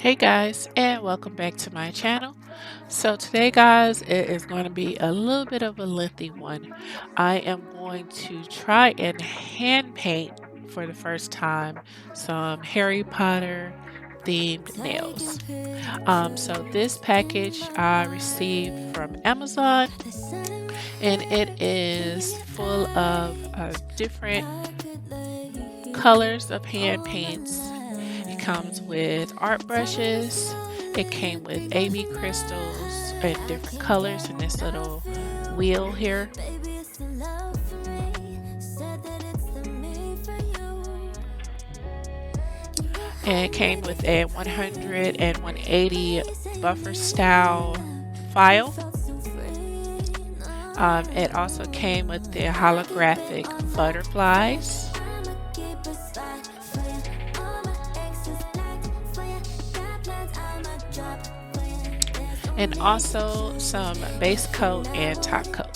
Hey guys, and welcome back to my channel. So today guys, it is going to be a little bit of a lengthy one. I am going to try and hand paint for the first time some Harry Potter themed nails. So this package I received from Amazon, and it is full of different colors of hand paints. It comes with art brushes. It came with AB crystals in different colors in this little wheel here. And it came with a 100 and 180 buffer style file. It also came with the holographic butterflies. And also some base coat and top coat.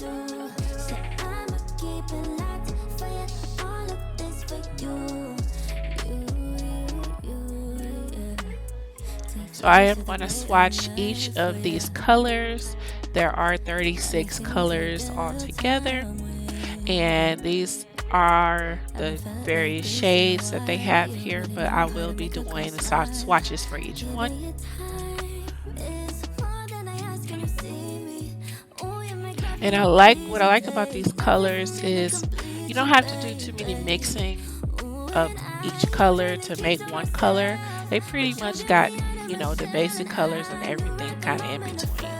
So I am going to swatch each of these colors. There are 36 colors altogether, and these are the various shades that they have here, but I will be doing the swatches for each one. And what I like about these colors is you don't have to do too many mixing of each color to make one color. They pretty much got, the basic colors and everything kind of in between.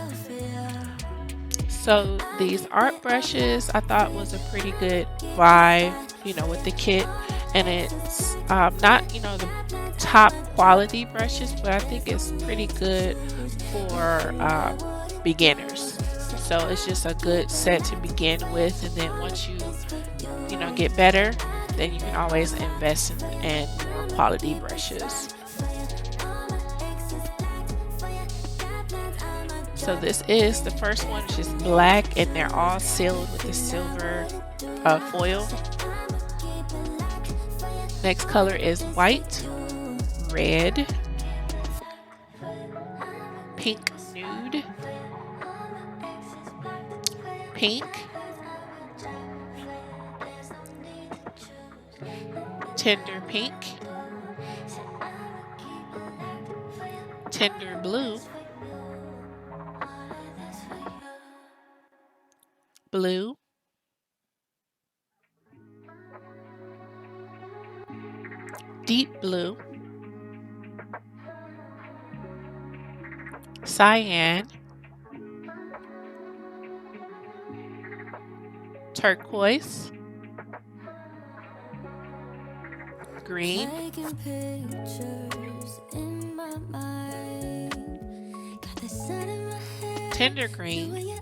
So these art brushes I thought was a pretty good buy, with the kit. And it's not, the top quality brushes, but I think it's pretty good for beginners. So it's just a good set to begin with, and then once you get better, then you can always invest in more quality brushes. So this is the first one, which is black, and they're all sealed with the silver foil. Next color is white, red, pink nude, pink, tender pink, tender blue, blue, deep blue, cyan, turquoise, green, tender green,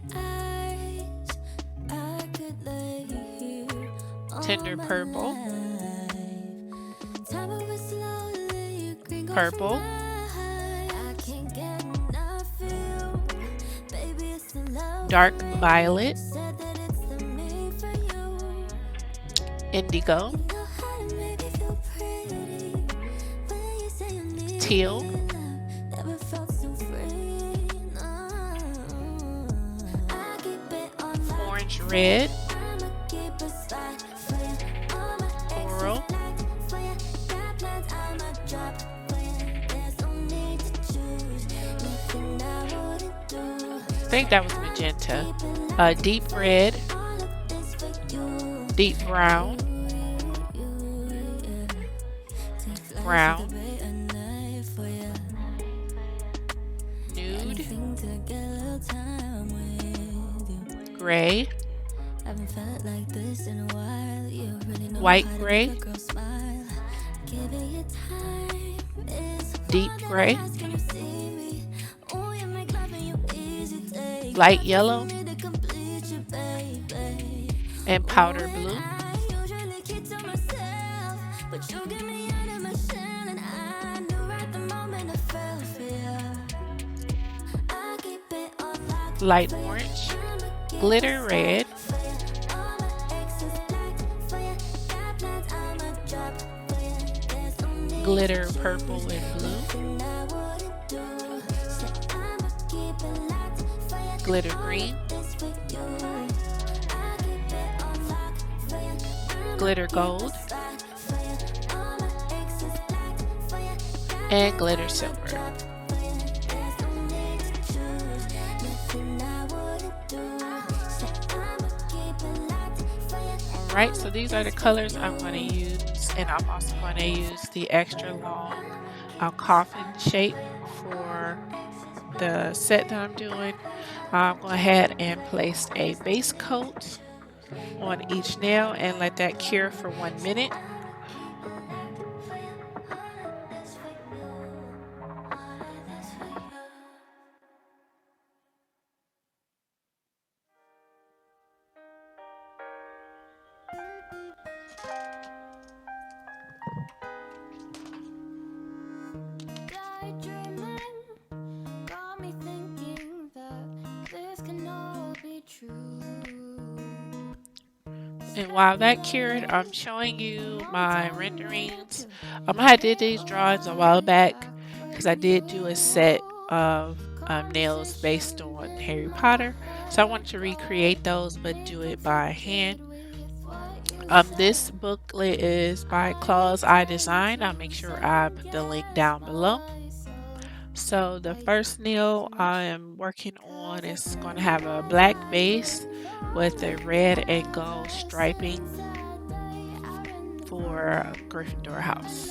tender purple, purple, dark violet, indigo, teal, orange red, coral, I think that was magenta, deep red, deep brown, brown, nude, gray, white gray, deep gray, light yellow, and powder blue. Light orange, glitter red, glitter purple and blue, glitter green, glitter gold, and glitter silver. Alright, so these are the colors I'm going to use, and I'm also going to use the extra long coffin shape for the set that I'm doing. I'm going ahead and place a base coat on each nail and let that cure for 1 minute. And while that cured, I'm showing you my renderings. I did these drawings a while back because I did do a set of nails based on Harry Potter. So I wanted to recreate those but do it by hand. This booklet is by Claus I Design. I'll make sure I put the link down below. So the first nail I am working on is going to have a black base with a red and gold striping for Gryffindor house.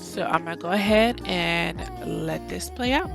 So I'm going to go ahead and let this play out.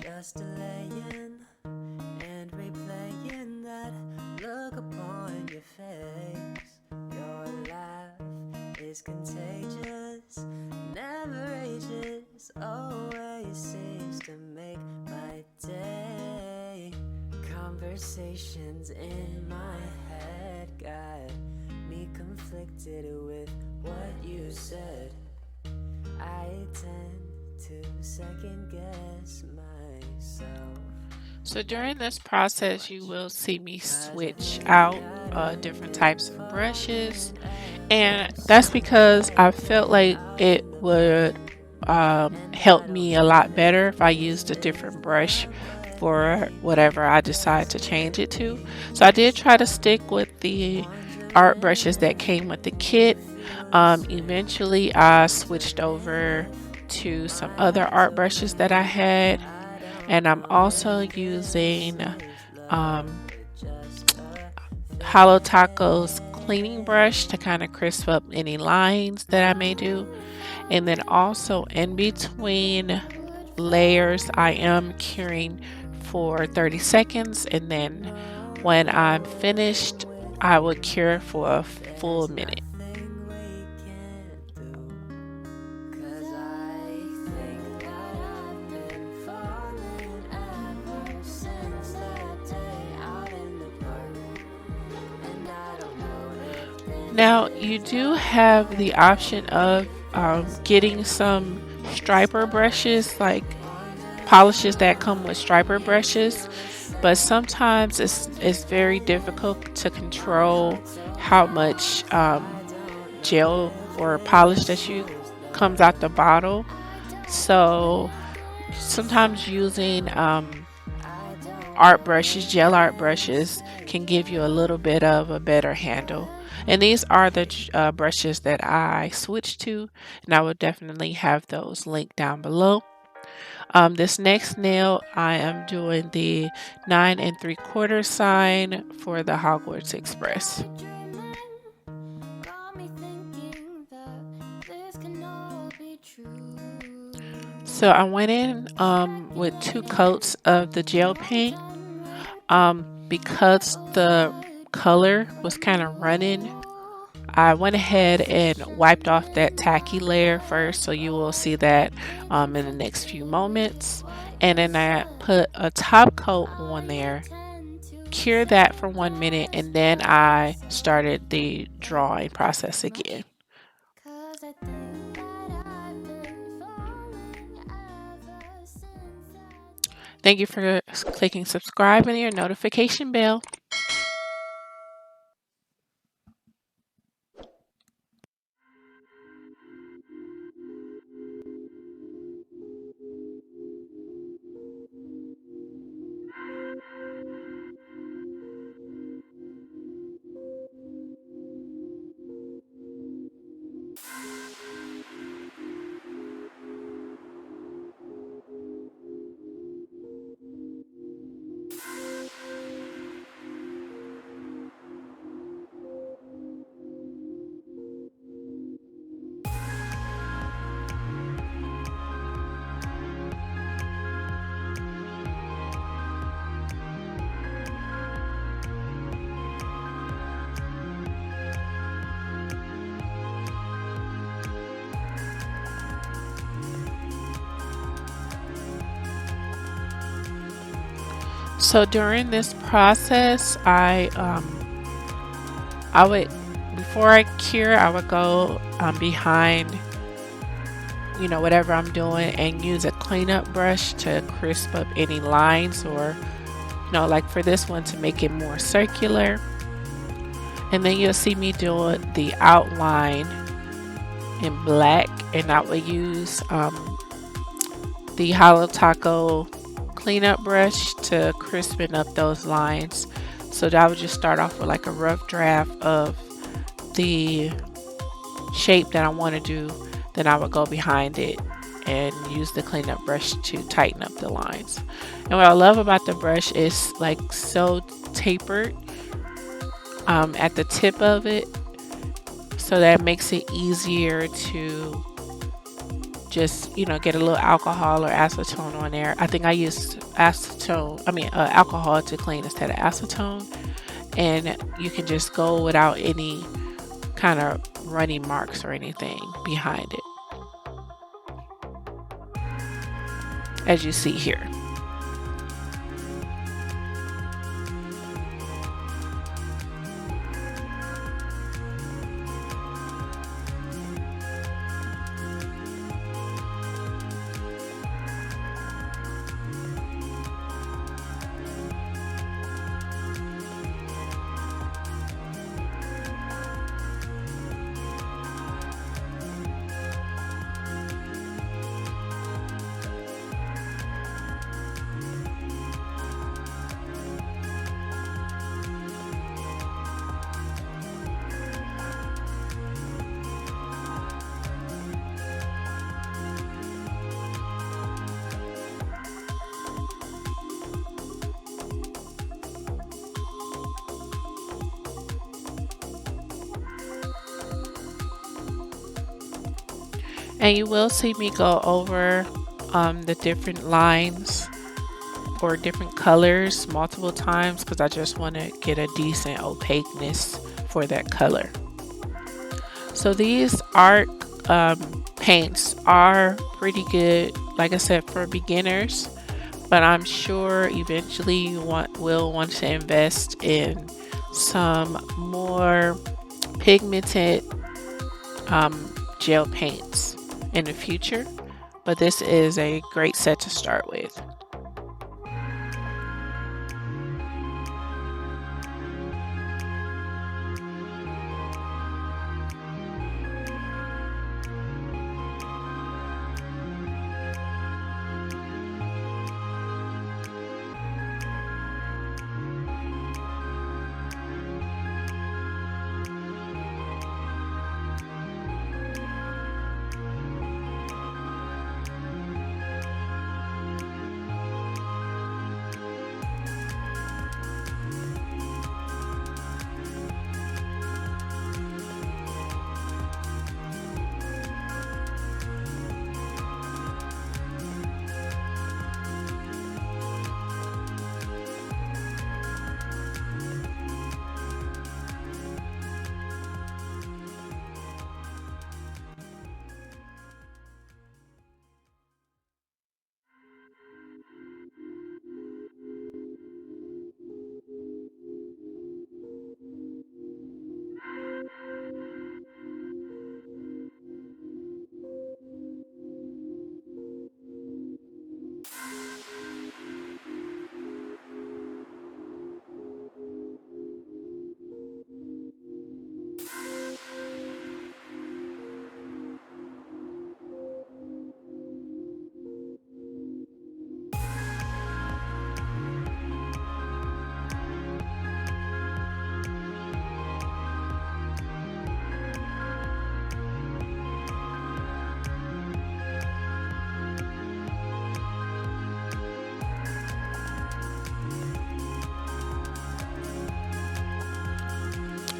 Just delaying and replaying that look upon your face. Your laugh is contagious, never ages, always seems to make my day. Conversations in my head got me conflicted with what you said. I tend to second guess myself. So during this process, you will see me switch out different types of brushes, and that's because I felt like it would help me a lot better if I used a different brush for whatever I decide to change it to. So I did try to stick with the art brushes that came with the kit. Eventually I switched over to some other art brushes that I had, and I'm also using Hollow Taco's cleaning brush to kind of crisp up any lines that I may do. And then also in between layers I am curing for 30 seconds, and then when I'm finished I will cure for a full minute. Now you do have the option of getting some striper brushes, like polishes that come with striper brushes, but sometimes it's very difficult to control how much gel or polish that you comes out the bottle. So sometimes using art brushes, gel art brushes, can give you a little bit of a better handle. And these are the brushes that I switched to, and I will definitely have those linked down below. This next nail, I am doing the 9 3/4 sign for the Hogwarts Express. So I went in with 2 coats of the gel paint. Because the color was kind of running, I went ahead and wiped off that tacky layer first, so you will see that in the next few moments. And then I put a top coat on there, cured that for 1 minute, and then I started the drawing process again. 'cause I think that I've been falling ever since Thank you for clicking subscribe and your notification bell. So during this process, I would, before I cure, I would go behind, whatever I'm doing, and use a cleanup brush to crisp up any lines, or, like for this one, to make it more circular. And then you'll see me do the outline in black, and I will use the Hollow Taco cleanup brush to crispen up those lines. So that I would just start off with like a rough draft of the shape that I want to do. Then I would go behind it and use the cleanup brush to tighten up the lines. And what I love about the brush is like so tapered at the tip of it, so that makes it easier to just get a little alcohol or acetone on there. I think I used alcohol to clean instead of acetone, and you can just go without any kind of runny marks or anything behind it, as you see here. And you will see me go over the different lines or different colors multiple times, because I just want to get a decent opaqueness for that color. So these art paints are pretty good, like I said, for beginners, but I'm sure eventually you will want to invest in some more pigmented gel paints in the future, but this is a great set to start with.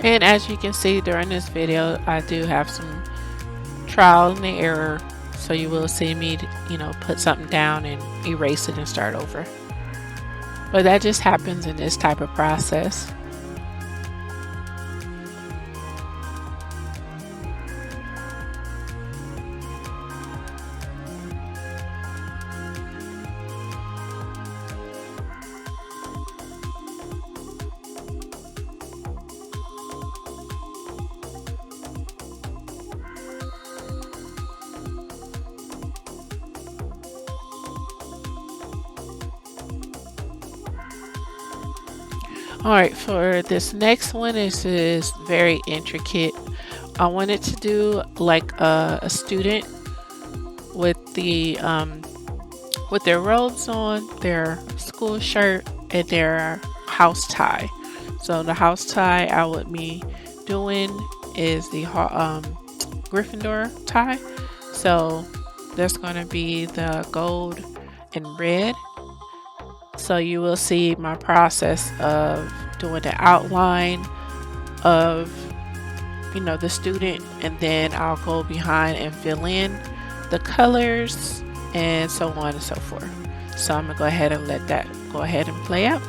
And as you can see during this video, I do have some trial and error. So you will see me, put something down and erase it and start over. But that just happens in this type of process. Alright, for this next one, this is very intricate. I wanted to do like a student with with their robes on, their school shirt, and their house tie. So the house tie I would be doing is the Gryffindor tie. So that's going to be the gold and red. So you will see my process of doing the outline of the student, and then I'll go behind and fill in the colors and so on and so forth. So I'm gonna go ahead and let that go ahead and play out.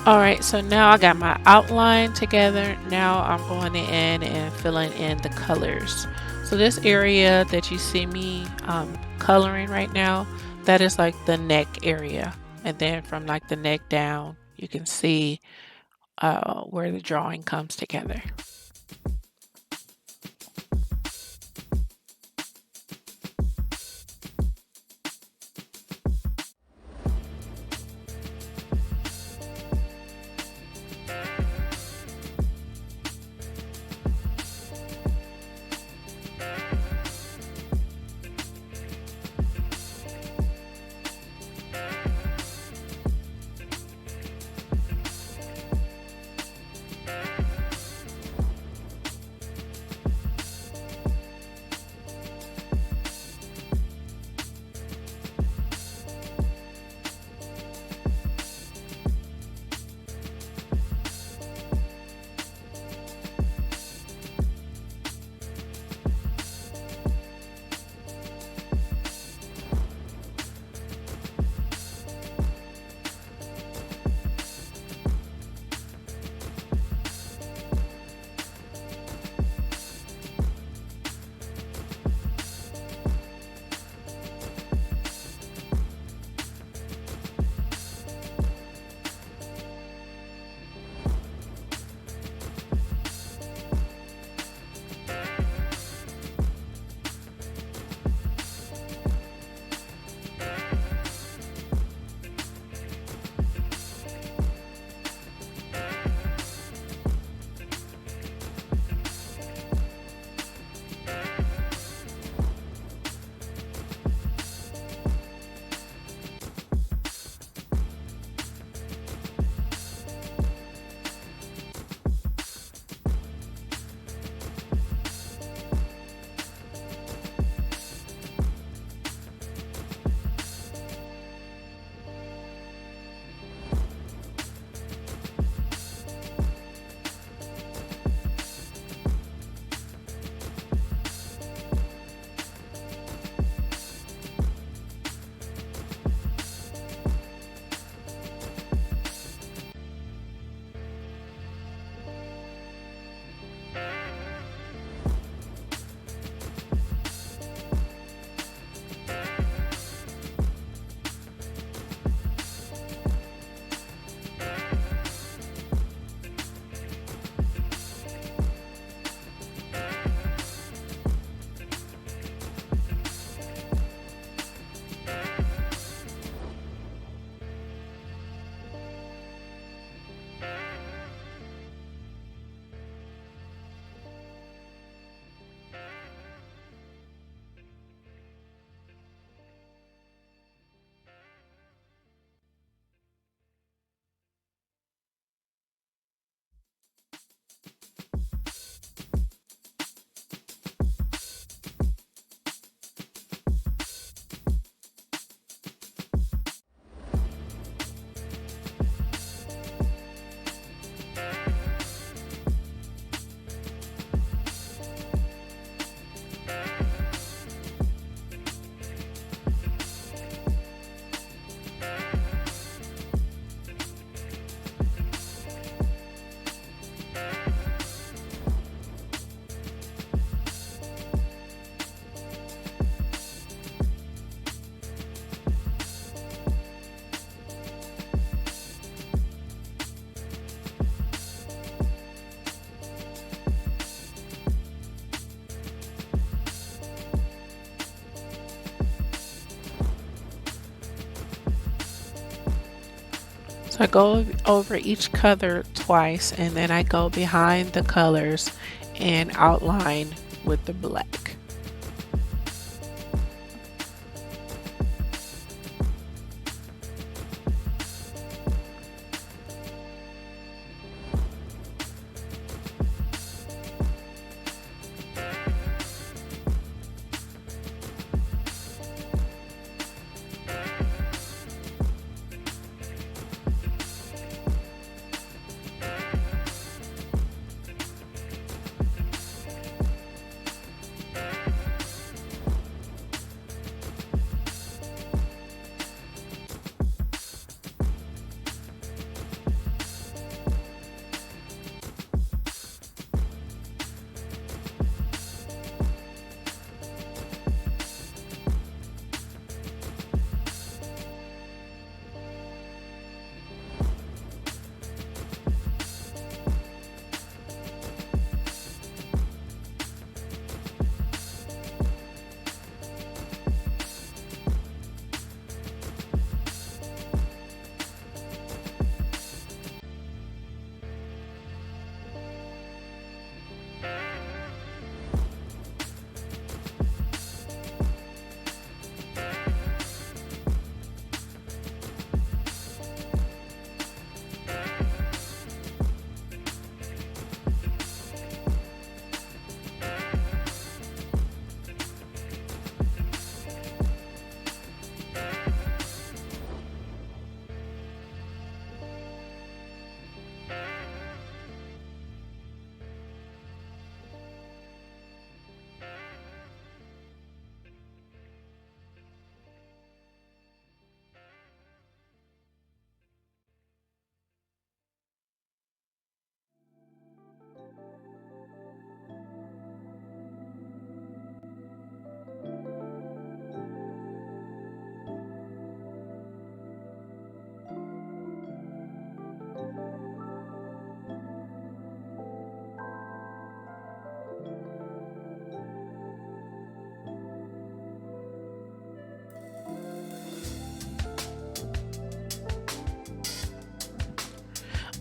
All right, so now I got my outline together. Now I'm going in and filling in the colors. So this area that you see me coloring right now, that is like the neck area. And then from like the neck down, you can see where the drawing comes together. So I go over each color twice and then I go behind the colors and outline with the black.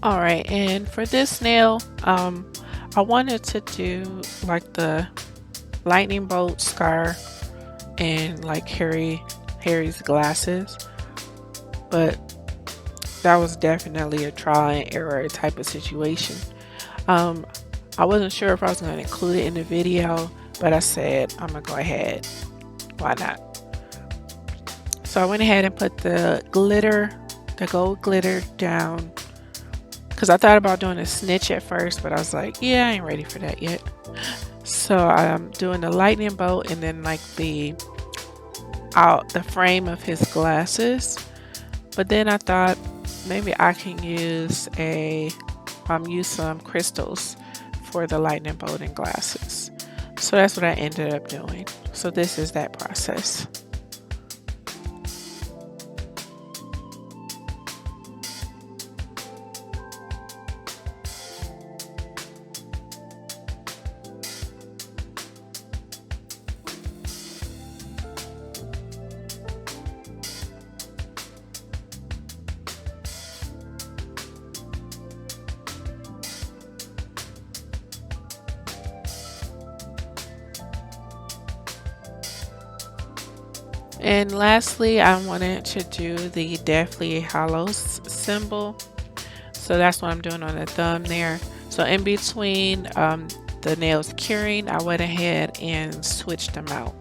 All right, and for this nail, I wanted to do like the lightning bolt scar and like Harry's glasses, but that was definitely a trial and error type of situation. Um, I wasn't sure if I was going to include it in the video, but I said I'm gonna go ahead. Why not? So I went ahead and put the glitter, the gold glitter down because I thought about doing a snitch at first, but I was like, yeah, I ain't ready for that yet. So I'm doing the lightning bolt and then like the frame of his glasses. But then I thought maybe I can use some crystals for the lightning bolt and glasses. So that's what I ended up doing. So this is that process. And lastly, I wanted to do the Deathly Hallows symbol. So that's what I'm doing on the thumb there. So in between the nails curing, I went ahead and switched them out.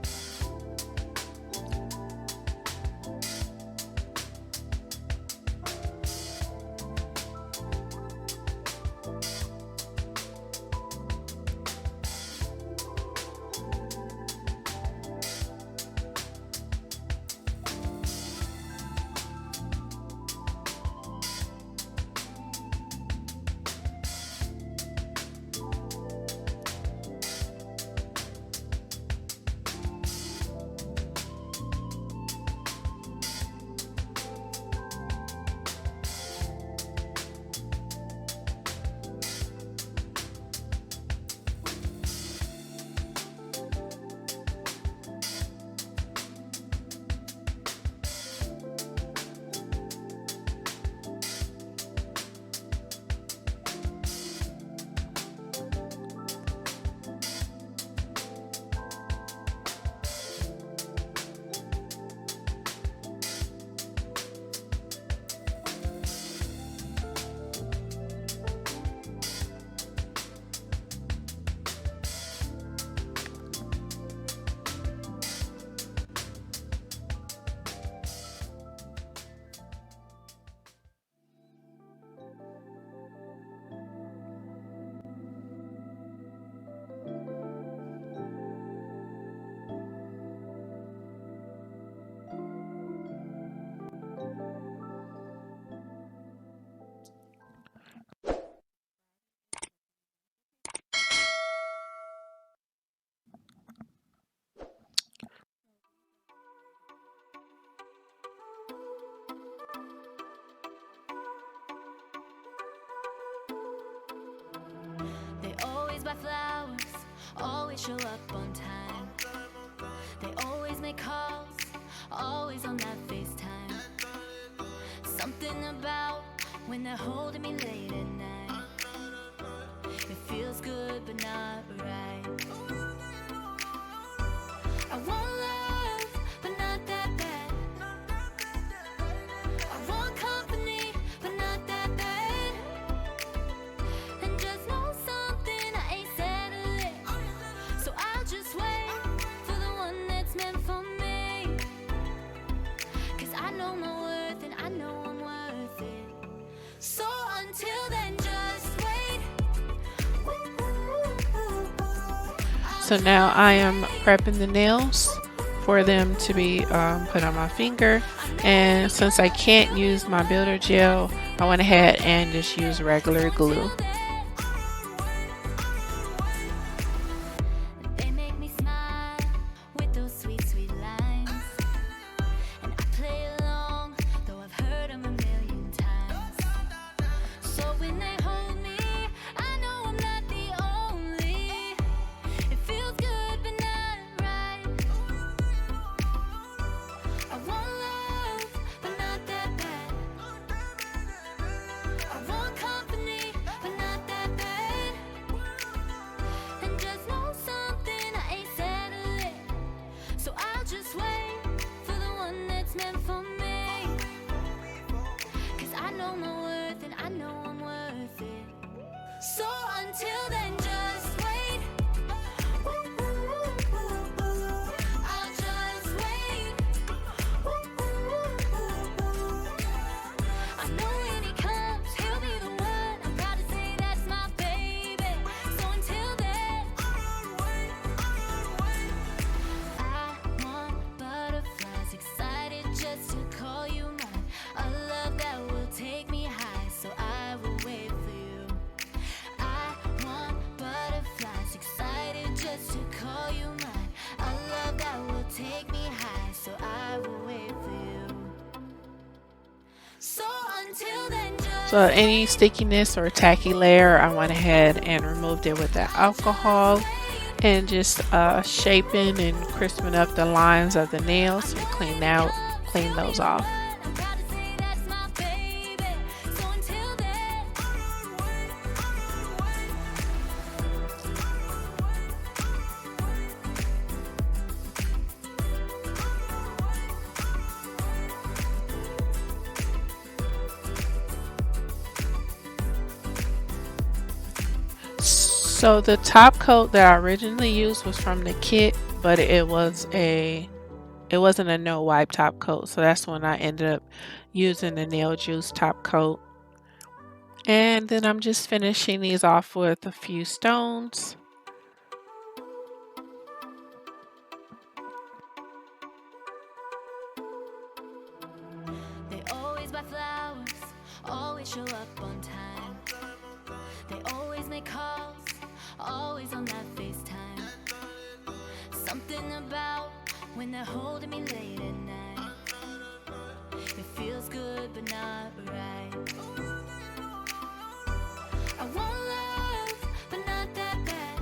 flowers, always show up on time. They always make calls, always on that FaceTime. Something about when they're holding me late at night. It feels good but not right. I want love, but not that bad. I want company, but not that bad. And just know something, I ain't settled it. So I'll just wait for the one that's meant for me. 'Cause I know my worth and I know I'm worth it. So until then, just wait. So now I am prepping the nails for them to be put on my finger, and since I can't use my builder gel, I went ahead and just used regular glue. They make me smile with those sweet, sweet lines. And I play along, though I've heard them a million times. So when they hold me, I know I'm not the only. It feels good but not right. I want love, but not that bad. I want company, but not that bad. And just know something, I ain't settled it. So I'll just wait for the one that's meant for me. 'Cause I know my worth and I know I'm worth it. So until then, just wait. I'll just wait. I know when he comes, he'll be the one. I gotta say that's my baby. So until then, I want butterflies, excited just to call you mine. A love that will take me high, so I will wait for you. I want butterflies, excited just to call you mine. A love that will take me high, so I will wait for you. So until then, just So any stickiness or tacky layer, I went ahead and removed it with the alcohol and just shaping and crisping up the lines of the nails and clean those off. So the top coat that I originally used was from the kit, but it wasn't a no wipe top coat. So that's when I ended up using the nail juice top coat. And then I'm just finishing these off with a few stones. They always buy flowers, always show up on time. They always make calls, always on that FaceTime. Something about when they're holding me late at night. It feels good but not right. I want love, but not that bad.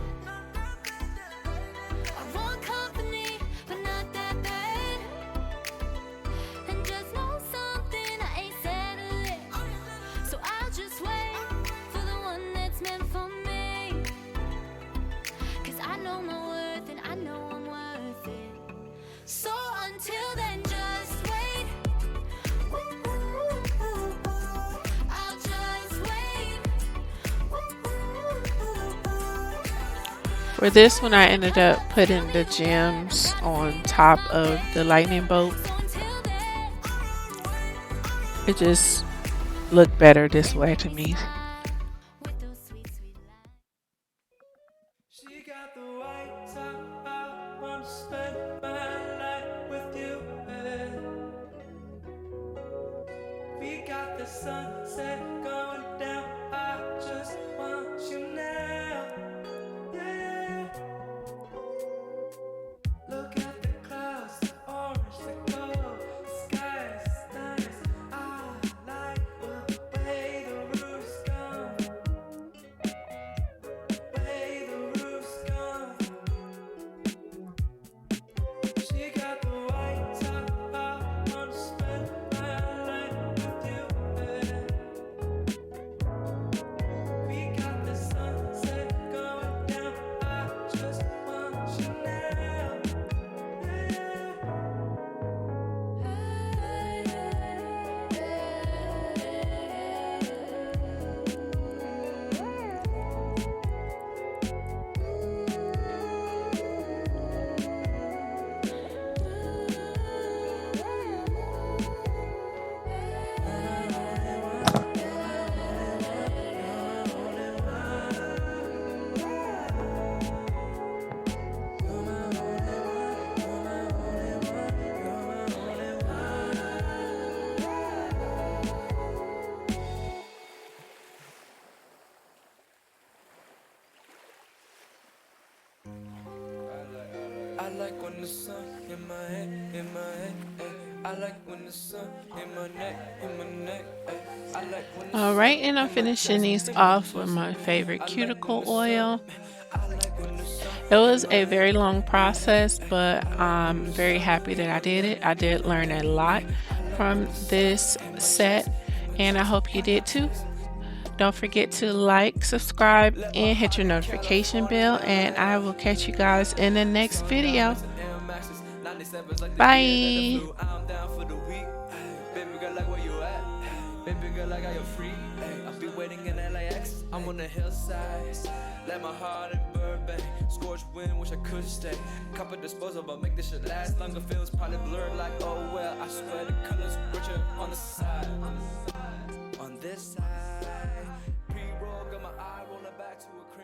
I want company, but not that bad. And just know something, I ain't settled it. So I'll just wait for the one that's meant for me. 'Cause I know my worth and I know I'm worth it. So until then, just wait. I'll just wait. For this one, I ended up putting the gems on top of the lightning bolt. So until then, It just looked better this way to me. with those sweet, sweet lines. She got the white top, I wanna spend my life with you. We got the sunset going down, I just want you now. Yeah. Look at the clouds, the orange, the gold, the sky is nice. I like the way the roof's gone, way the when the sun in my head, in my head, ay. I like when the sun in my neck, in my neck, ay. I like when the All sun right, and I'm in my finishing chest, these in my off with chest. my favorite I like when cuticle the sun, oil. I like when the sun It in was my a head, very long in my head, process, ay. but I like when I'm the very sun happy that in I my did neck, it. I in did my learn a neck, lot ay. I like when from the sun this in my set, chest, in my and I chest, hope you in my did too. chest. Don't forget to like, subscribe, Let my and hit heart your in notification California bell, and I will now. catch you guys in the next Sun video. diamonds and Air Maxes, 97's like the year that it Bye. flew. I'm down for the week. Baby girl, like where you at? Baby girl, like are you free? I'll be waiting in LAX. I'm on the hillside. Let my heart in Burbank. Scorched wind, wish I could stay. Cup of disposal, but make this shit last longer. Feels probably blurred like oh well. I swear the colors richer on the side. On this side, pre-roll, got my eye rolling back to a crib.